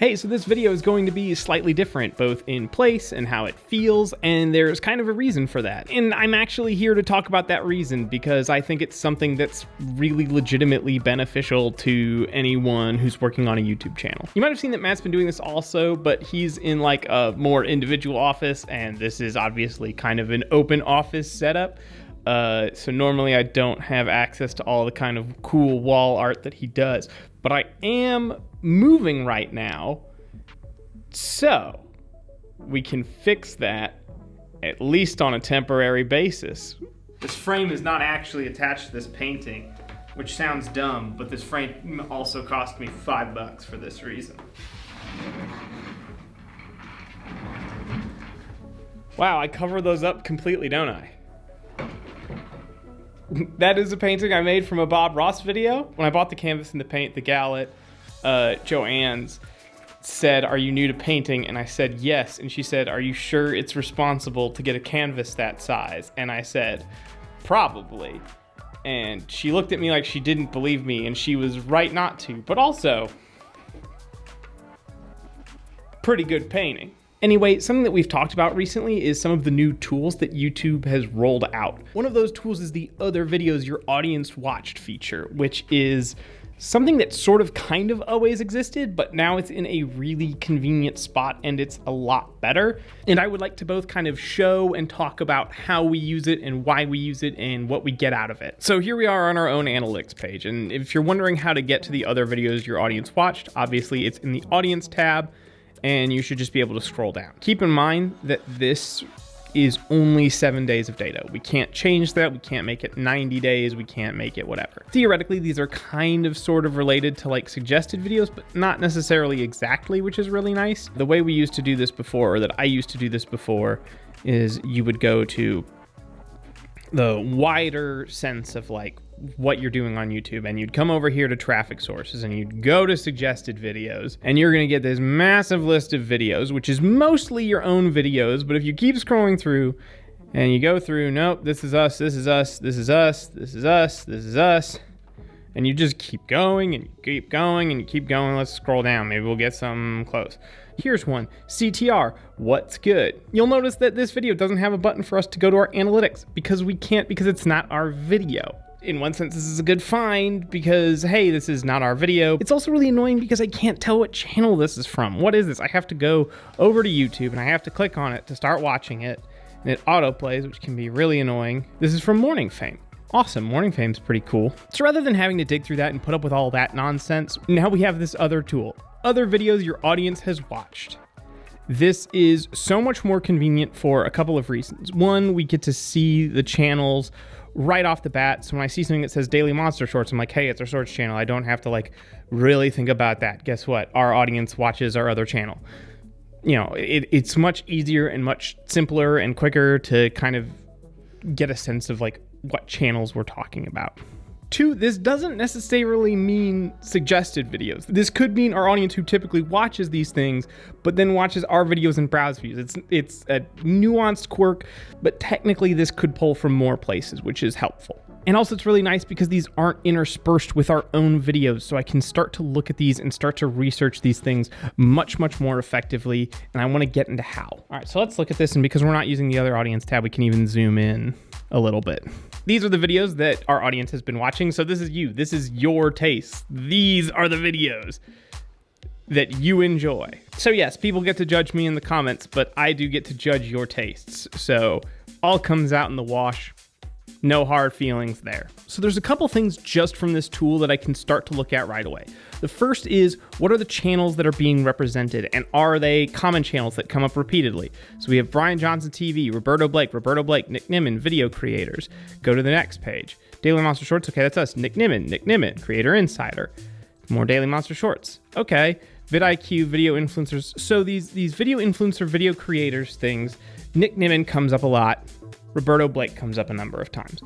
Hey, so this video is going to be slightly different, both in place and how it feels, and there's kind of a reason for that. And I'm actually here to talk about that reason because I think it's something that's really legitimately beneficial to anyone who's working on a YouTube channel. You might have seen that Matt's been doing this also, but he's in like a more individual office, and this is obviously kind of an open office setup. So normally I don't have access to all the kind of cool wall art that he does, but I am moving right now, so we can fix that at least on a temporary basis. This frame is not actually attached to this painting, which sounds dumb, but this frame also cost me $5 for this reason. Wow, I cover those up completely, don't I? That is a painting I made from a Bob Ross video. When I bought the canvas and the paint, the gal at Joann's said, "Are you new to painting?" And I said, "Yes." And she said, "Are you sure it's responsible to get a canvas that size?" And I said, "Probably." And she looked at me like she didn't believe me, and she was right not to, but also pretty good painting. Anyway, something that we've talked about recently is some of the new tools that YouTube has rolled out. One of those tools is the other videos your audience watched feature, which is something that sort of kind of always existed, but now it's in a really convenient spot and it's a lot better. And I would like to both kind of show and talk about how we use it and why we use it and what we get out of it. So here we are on our own analytics page. And if you're wondering how to get to the other videos your audience watched, obviously it's in the audience tab, and you should just be able to scroll down. Keep in mind that this is only 7 days of data. We can't change that. We can't make it 90 days. We can't make it whatever. Theoretically, these are kind of sort of related to like suggested videos, but not necessarily exactly, which is really nice. The way we used to do this before, or that I used to do this before, is you would go to the wider sense of like what you're doing on YouTube, and you'd come over here to traffic sources and you'd go to suggested videos, and you're going to get this massive list of videos, which is mostly your own videos. But if you keep scrolling through and you go through, nope, this is us, this is us, this is us, this is us, this is us, and you just keep going and you keep going and you keep going. Let's scroll down. Maybe we'll get some close. Here's one, CTR, what's good? You'll notice that this video doesn't have a button for us to go to our analytics because we can't, because it's not our video. In one sense, this is a good find because, hey, this is not our video. It's also really annoying because I can't tell what channel this is from. What is this? I have to go over to YouTube and I have to click on it to start watching it, and it autoplays, which can be really annoying. This is from Morning Fame. Awesome, Morning Fame's pretty cool. So rather than having to dig through that and put up with all that nonsense, now we have this other tool. Other videos your audience has watched. This is so much more convenient for a couple of reasons. One, we get to see the channels right off the bat. So when I see something that says Daily Monster Shorts, I'm like, hey, it's our shorts channel. I don't have to like really think about that. Guess what? Our audience watches our other channel. You know, it's much easier and much simpler and quicker to kind of get a sense of like what channels we're talking about. Two, this doesn't necessarily mean suggested videos. This could mean our audience who typically watches these things, but then watches our videos in browse views. It's a nuanced quirk, but technically this could pull from more places, which is helpful. And also it's really nice because these aren't interspersed with our own videos, so I can start to look at these and start to research these things much, much more effectively, and I want to get into how. All right, so let's look at this, and because we're not using the other audience tab, we can even zoom in a little bit. These are the videos that our audience has been watching, so this is you. This is your taste. These are the videos that you enjoy. So yes, people get to judge me in the comments, but I do get to judge your tastes, so all comes out in the wash. No hard feelings there. So there's a couple things just from this tool that I can start to look at right away. The first is, what are the channels that are being represented, and are they common channels that come up repeatedly? So we have Brian Johnson TV, Roberto Blake, Nick Nimmin, video creators. Go to the next page. Daily Monster Shorts, okay, that's us. Nick Nimmin, Creator Insider. More Daily Monster Shorts. Okay, vidIQ, video influencers. So these video influencer, video creators things, Nick Nimmin comes up a lot. Roberto Blake comes up a number of times.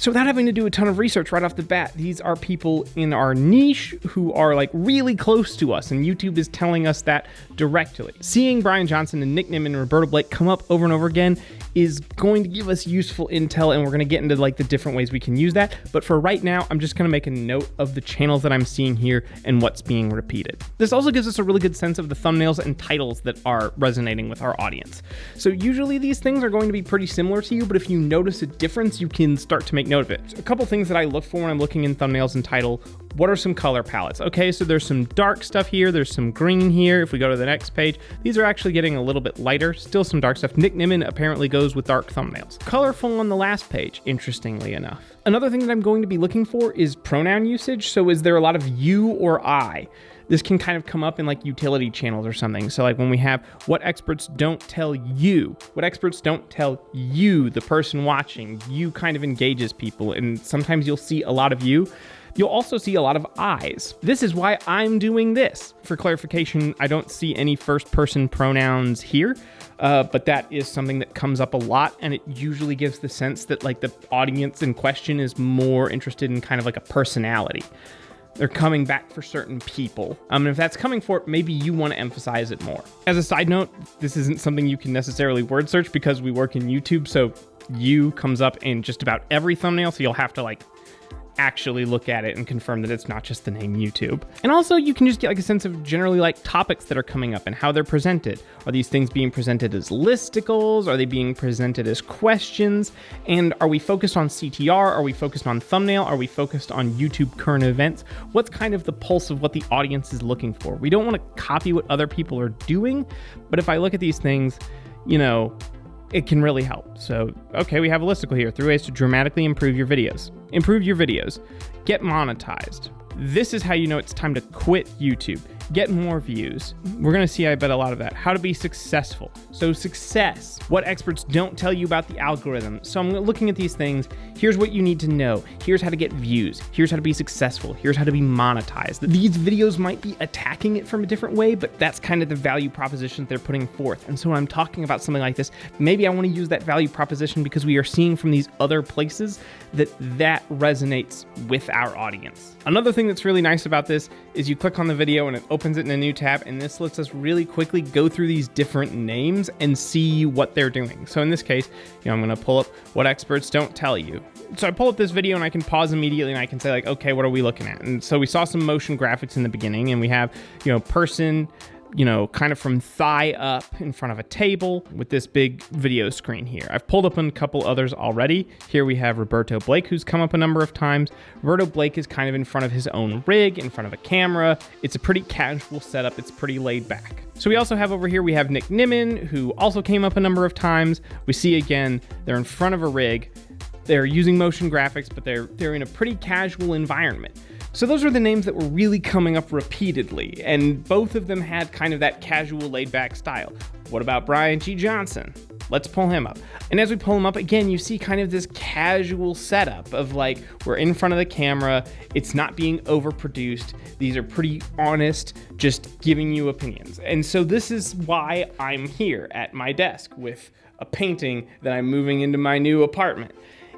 So without having to do a ton of research right off the bat, these are people in our niche who are like really close to us, and YouTube is telling us that directly. Seeing Brian Johnson and Nick Nimmin and Roberto Blake come up over and over again is going to give us useful intel, and we're going to get into like the different ways we can use that. But for right now, I'm just going to make a note of the channels that I'm seeing here and what's being repeated. This also gives us a really good sense of the thumbnails and titles that are resonating with our audience. So usually these things are going to be pretty similar to you, but if you notice a difference, you can start to make note of it. A couple things that I look for when I'm looking in thumbnails and title: what are some color palettes? Okay, so there's some dark stuff here, there's some green here. If we go to the next page, these are actually getting a little bit lighter, still some dark stuff. Nick Nimmin apparently goes with dark thumbnails. Colorful on the last page, interestingly enough. Another thing that I'm going to be looking for is pronoun usage. So is there a lot of you or I? This can kind of come up in like utility channels or something. So like when we have what experts don't tell you, what experts don't tell you, the person watching, you kind of engages people. And sometimes you'll see a lot of you. You'll also see a lot of I's. This is why I'm doing this. For clarification, I don't see any first person pronouns here, but that is something that comes up a lot, and it usually gives the sense that like the audience in question is more interested in kind of like a personality. They're coming back for certain people. And if that's coming for it, maybe you want to emphasize it more. As a side note, this isn't something you can necessarily word search because we work in YouTube, so you comes up in just about every thumbnail, so you'll have to like actually look at it and confirm that it's not just the name YouTube. And also you can just get like a sense of generally like topics that are coming up and how they're presented. Are these things being presented as listicles? Are they being presented as questions? And are we focused on CTR? Are we focused on thumbnail? Are we focused on YouTube current events? What's kind of the pulse of what the audience is looking for? We don't want to copy what other people are doing, but if I look at these things, you know, it can really help. So, okay, we have a listicle here. 3 ways to dramatically improve your videos. Improve your videos. Get monetized. This is how you know it's time to quit YouTube. Get more views. We're gonna see, I bet, a lot of that. How to be successful. So success, what experts don't tell you about the algorithm. So I'm looking at these things. Here's what you need to know. Here's how to get views. Here's how to be successful. Here's how to be monetized. These videos might be attacking it from a different way, but that's kind of the value proposition they're putting forth. And so when I'm talking about something like this, maybe I wanna use that value proposition because we are seeing from these other places that resonates with our audience. Another thing that's really nice about this is you click on the video and it opens it in a new tab, and this lets us really quickly go through these different names and see what they're doing. So in this case, I'm gonna pull up what experts don't tell you. So I pull up this video and I can pause immediately and I can say like, okay, what are we looking at? And so we saw some motion graphics in the beginning, and we have, person, kind of from thigh up in front of a table with this big video screen here. I've pulled up a couple others already. Here we have Roberto Blake, who's come up a number of times. Roberto Blake is kind of in front of his own rig, in front of a camera. It's a pretty casual setup. It's pretty laid back. So we also have over here, we have Nick Nimmin, who also came up a number of times. We see again, they're in front of a rig. They're using motion graphics, but they're in a pretty casual environment. So those are the names that were really coming up repeatedly, and both of them had kind of that casual laid-back style. What about Brian G. Johnson? Let's pull him up. And as we pull him up, again, you see kind of this casual setup of like, we're in front of the camera, it's not being overproduced, these are pretty honest, just giving you opinions. And so this is why I'm here at my desk with a painting that I'm moving into my new apartment.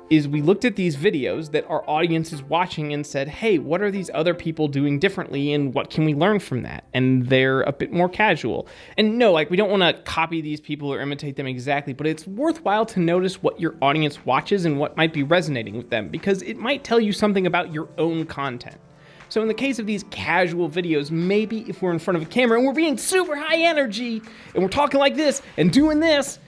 Is we looked at these videos that our audience is watching and said, hey, what are these other people doing differently and what can we learn from that? And they're a bit more casual. And no, we don't want to copy these people or imitate them exactly, but it's worthwhile to notice what your audience watches and what might be resonating with them, because it might tell you something about your own content. So in the case of these casual videos, maybe if we're in front of a camera and we're being super high energy and we're talking like this and doing this,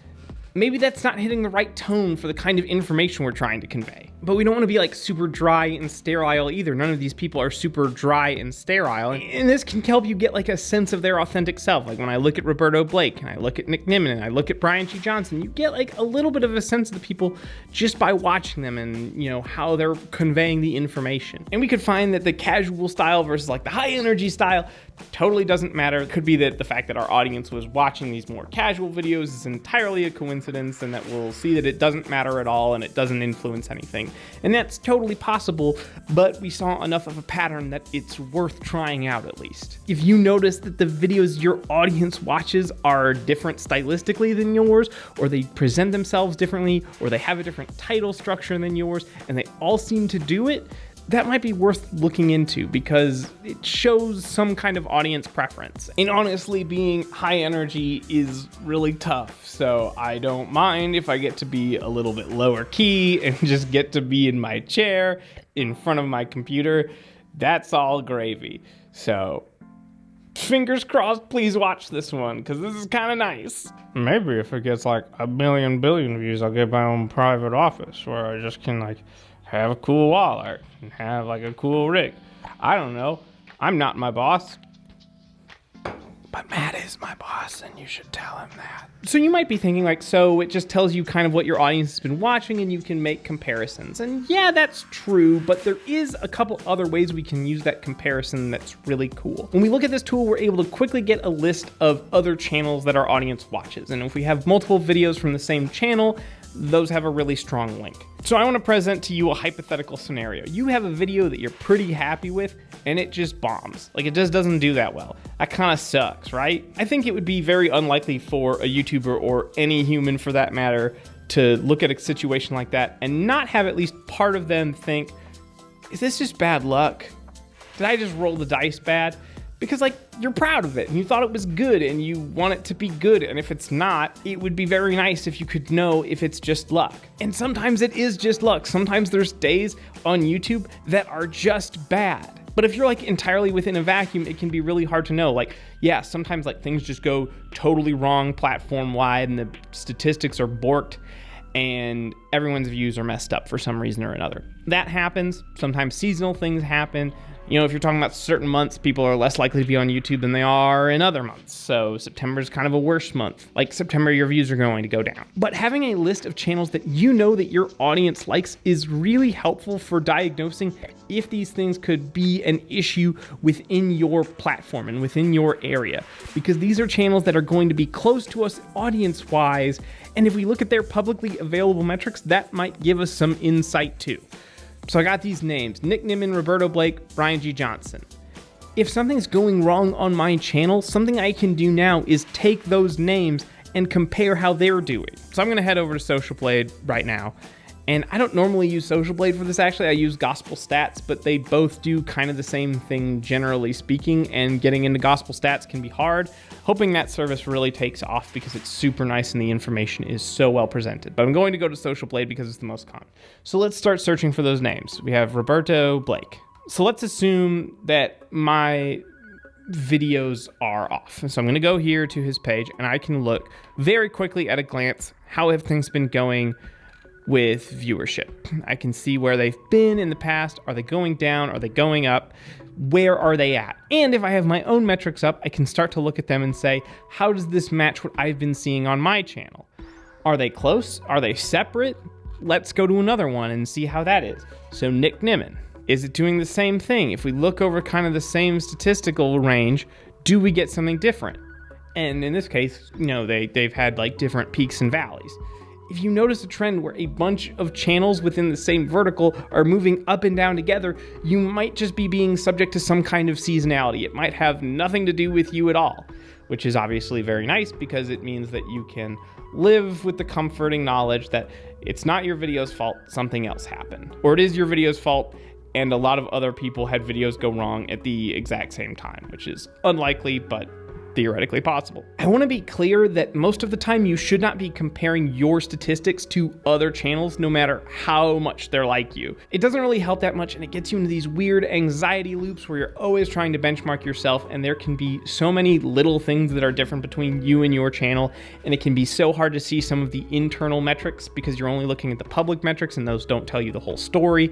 maybe that's not hitting the right tone for the kind of information we're trying to convey. But we don't want to be like super dry and sterile either. None of these people are super dry and sterile. And this can help you get like a sense of their authentic self. Like when I look at Roberto Blake and I look at Nick Nimmin and I look at Brian G. Johnson, you get like a little bit of a sense of the people just by watching them and how they're conveying the information. And we could find that the casual style versus like the high energy style totally doesn't matter. It could be that the fact that our audience was watching these more casual videos is entirely a coincidence, and that we'll see that it doesn't matter at all and it doesn't influence anything. And that's totally possible, but we saw enough of a pattern that it's worth trying out at least. If you notice that the videos your audience watches are different stylistically than yours, or they present themselves differently, or they have a different title structure than yours, and they all seem to do it, that might be worth looking into because it shows some kind of audience preference. And honestly, being high energy is really tough, so I don't mind if I get to be a little bit lower key and just get to be in my chair in front of my computer. That's all gravy. So fingers crossed, please watch this one because this is kind of nice. Maybe if it gets like 1 billion views, I'll get my own private office where I just can like have a cool wall art and have like a cool rig. I don't know. I'm not my boss. But Matt is my boss and you should tell him that. So you might be thinking like, so it just tells you kind of what your audience has been watching and you can make comparisons. And yeah, that's true, but there is a couple other ways we can use that comparison that's really cool. When we look at this tool, we're able to quickly get a list of other channels that our audience watches. And if we have multiple videos from the same channel, those have a really strong link. So I want to present to you a hypothetical scenario. You have a video that you're pretty happy with and it just bombs. Like it just doesn't do that well. That kind of sucks, right? I think it would be very unlikely for a YouTuber or any human for that matter to look at a situation like that and not have at least part of them think, is this just bad luck? Did I just roll the dice bad? Because like you're proud of it and you thought it was good and you want it to be good, and if it's not, it would be very nice if you could know if it's just luck. And sometimes it is just luck. Sometimes there's days on YouTube that are just bad. But if you're like entirely within a vacuum, it can be really hard to know. Like, yeah, sometimes like things just go totally wrong platform wide and the statistics are borked and everyone's views are messed up for some reason or another. That happens. Sometimes seasonal things happen. You know, if you're talking about certain months, people are less likely to be on YouTube than they are in other months. So September is kind of a worse month. Like September, your views are going to go down. But having a list of channels that you know that your audience likes is really helpful for diagnosing if these things could be an issue within your platform and within your area. Because these are channels that are going to be close to us audience-wise. And if we look at their publicly available metrics, that might give us some insight too. So I got these names: Nick Nimmin, Roberto Blake, Brian G. Johnson. If something's going wrong on my channel, something I can do now is take those names and compare how they're doing. So I'm gonna head over to Social Blade right now. And I don't normally use Social Blade for this actually, I use Gospel Stats, but they both do kind of the same thing generally speaking, and getting into Gospel Stats can be hard. Hoping that service really takes off because it's super nice and the information is so well presented. But I'm going to go to Social Blade because it's the most common. So let's start searching for those names. We have Roberto Blake. So let's assume that my videos are off. So I'm gonna go here to his page and I can look very quickly at a glance, how have things been going with viewership. I can see where they've been in the past. Are they going down? Are they going up? Where are they at? And if I have my own metrics up, I can start to look at them and say, how does this match what I've been seeing on my channel? Are they close? Are they separate? Let's go to another one and see how that is. So Nick Nimmin, is it doing the same thing? If we look over kind of the same statistical range, do we get something different? And in this case, you know, they've had like different peaks and valleys. If you notice a trend where a bunch of channels within the same vertical are moving up and down together, you might just be being subject to some kind of seasonality. It might have nothing to do with you at all, which is obviously very nice because it means that you can live with the comforting knowledge that it's not your video's fault, something else happened. Or it is your video's fault and a lot of other people had videos go wrong at the exact same time, which is unlikely, but theoretically possible. I want to be clear that most of the time you should not be comparing your statistics to other channels, no matter how much they're like you. It doesn't really help that much, and it gets you into these weird anxiety loops where you're always trying to benchmark yourself, and there can be so many little things that are different between you and your channel, and it can be so hard to see some of the internal metrics because you're only looking at the public metrics and those don't tell you the whole story,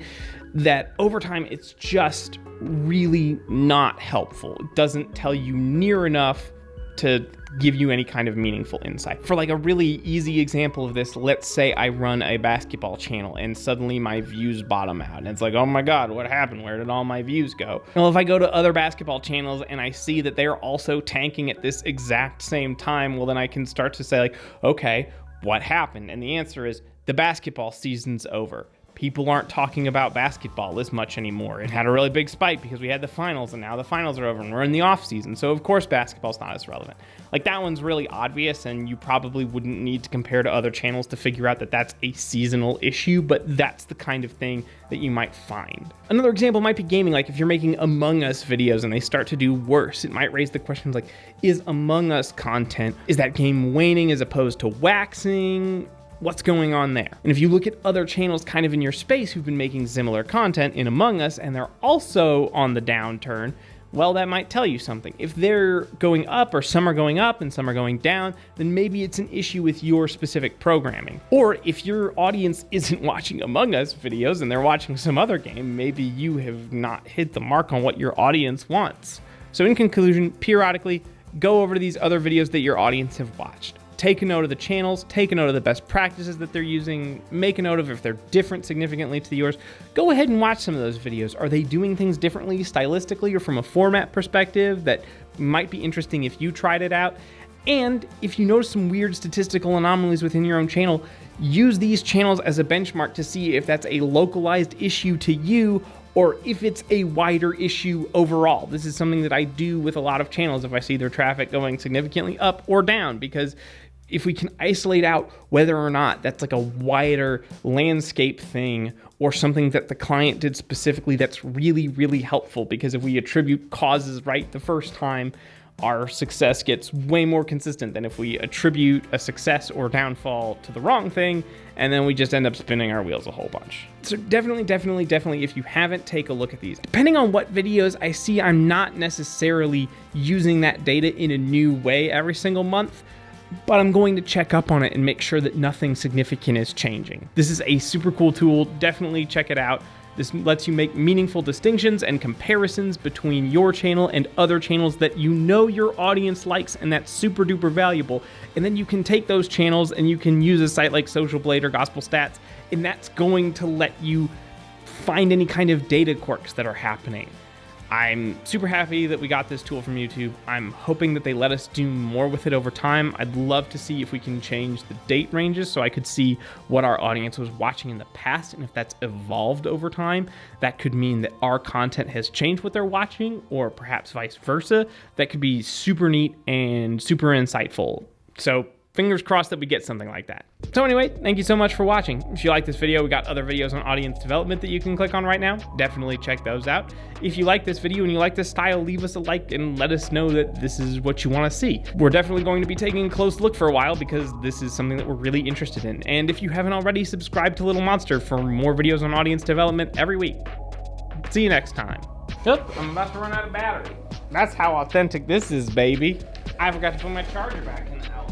that over time it's just really not helpful. It doesn't tell you near enough to give you any kind of meaningful insight. For like a really easy example of this, let's say I run a basketball channel and suddenly my views bottom out. And it's like, oh my God, what happened? Where did all my views go? Well, if I go to other basketball channels and I see that they're also tanking at this exact same time, well, then I can start to say like, okay, what happened? And the answer is the basketball season's over. People aren't talking about basketball as much anymore. It had a really big spike because we had the finals, and now the finals are over and we're in the off season. So of course basketball's not as relevant. Like, that one's really obvious, and you probably wouldn't need to compare to other channels to figure out that that's a seasonal issue, but that's the kind of thing that you might find. Another example might be gaming. Like if you're making Among Us videos and they start to do worse, it might raise the questions like, is Among Us content, is that game waning as opposed to waxing? What's going on there? And if you look at other channels kind of in your space who've been making similar content in Among Us and they're also on the downturn, well, that might tell you something. If they're going up, or some are going up and some are going down, then maybe it's an issue with your specific programming. Or if your audience isn't watching Among Us videos and they're watching some other game, maybe you have not hit the mark on what your audience wants. So in conclusion, periodically go over to these other videos that your audience have watched. Take a note of the channels, take a note of the best practices that they're using, make a note of if they're different significantly to yours. Go ahead and watch some of those videos. Are they doing things differently stylistically or from a format perspective that might be interesting if you tried it out? And if you notice some weird statistical anomalies within your own channel, use these channels as a benchmark to see if that's a localized issue to you or if it's a wider issue overall. This is something that I do with a lot of channels if I see their traffic going significantly up or down, because if we can isolate out whether or not that's like a wider landscape thing or something that the client did specifically, that's really, really helpful, because if we attribute causes right the first time, our success gets way more consistent than if we attribute a success or downfall to the wrong thing, and then we just end up spinning our wheels a whole bunch. So definitely, if you haven't, take a look at these. Depending on what videos I see, I'm not necessarily using that data in a new way every single month, but I'm going to check up on it and make sure that nothing significant is changing. This is a super cool tool. Definitely check it out. This lets you make meaningful distinctions and comparisons between your channel and other channels that you know your audience likes, and that's super duper valuable. And then you can take those channels and you can use a site like Social Blade or Gospel Stats, and that's going to let you find any kind of data quirks that are happening. I'm super happy that we got this tool from YouTube. I'm hoping that they let us do more with it over time. I'd love to see if we can change the date ranges so I could see what our audience was watching in the past, and if that's evolved over time. That could mean that our content has changed what they're watching, or perhaps vice versa. That could be super neat and super insightful. So fingers crossed that we get something like that. So anyway, thank you so much for watching. If you like this video, we got other videos on audience development that you can click on right now. Definitely check those out. If you like this video and you like this style, leave us a like and let us know that this is what you want to see. We're definitely going to be taking a close look for a while, because this is something that we're really interested in. And if you haven't already, subscribe to Little Monster for more videos on audience development every week. See you next time. Yep, I'm about to run out of battery. That's how authentic this is, baby. I forgot to put my charger back in the house.